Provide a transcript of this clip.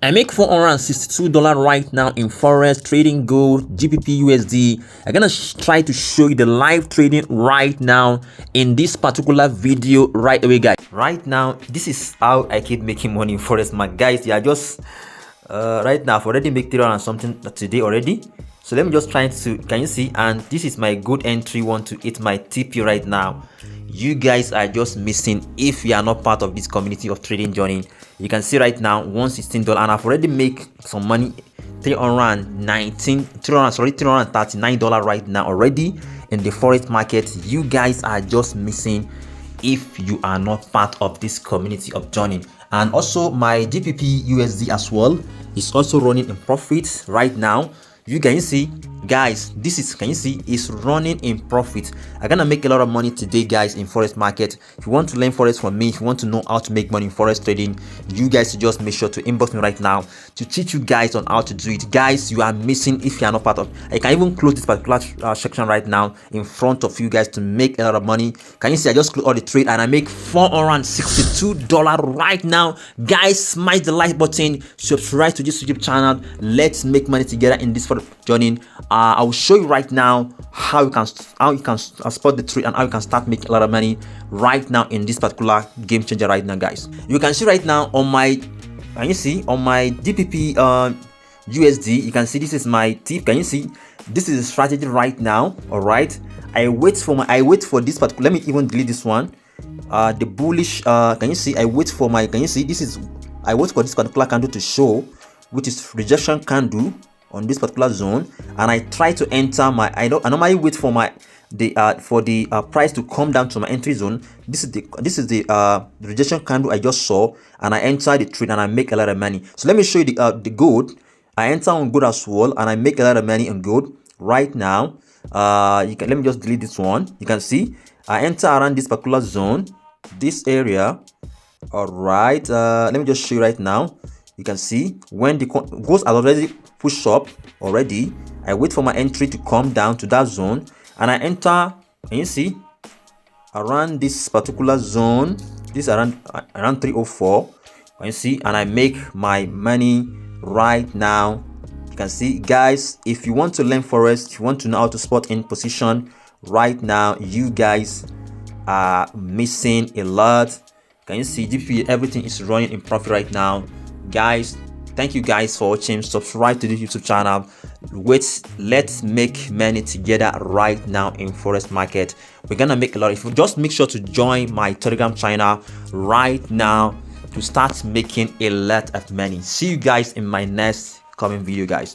I make $462 right now in Forex, trading gold, GBP, USD. I'm gonna try to show you the live trading right now in this particular video right away, guys. Right now, this is how I keep making money in Forex, my guys. Yeah, just right now I've already made 300 and something today already. So let me just try to, can you see? And this is my good entry one to hit my TP right now. You guys are just missing if you are not part of this community of trading journey. You can see right now $116, and I've already made some money, $339 right now already in the forex market. You guys are just missing if you are not part of this community of joining. And also my GBP USD as well is also running in profit right now. You can see, guys, this is, can you see, is running in profit. I'm gonna make a lot of money today, guys, in forex market. If you want to learn forex from me, if you want to know how to make money in forex trading, you guys just make sure to inbox me right now to teach you guys on how to do it. Guys, you are missing if you are not part of. I can even close this particular section right now in front of you guys to make a lot of money. Can you see? I just close all the trade and I make $462 right now. Guys, smash the like button, subscribe to this YouTube channel. Let's make money together in this forex journey. I will show you right now how you can spot the trade and how you can start making a lot of money right now in this particular game changer right now, guys. You can see right now on my, can you see, on my DPP USD, you can see this is my tip. Can you see? This is a strategy right now. All right, I wait for this particular, let me even delete this one, the bullish, can you see? I wait for my, can you see, this is, I wait for this particular candle to show, which is rejection candle on this particular zone, and I try to enter my, I normally wait for my price to come down to my entry zone. This is the rejection candle I just saw, and I enter the trade and I make a lot of money. So let me show you the gold. I enter on gold as well and I make a lot of money on gold right now. You can, let me just delete this one. You can see I enter around this particular zone, this area. All right, let me just show you right now. You can see when the goals are already pushed up already, I wait for my entry to come down to that zone and I enter, and you see around this particular zone, this around 304, and you see, and I make my money right now. You can see, guys, if you want to learn forex, if you want to know how to spot in position right now, you guys are missing a lot. Can you see? GP, everything is running in profit right now, guys. Thank you guys for watching. Subscribe to the YouTube channel. Let's make money together right now in forex market. We're gonna make a lot. If you just make sure to join my Telegram channel right now to start making a lot of money. See you guys in my next coming video, guys.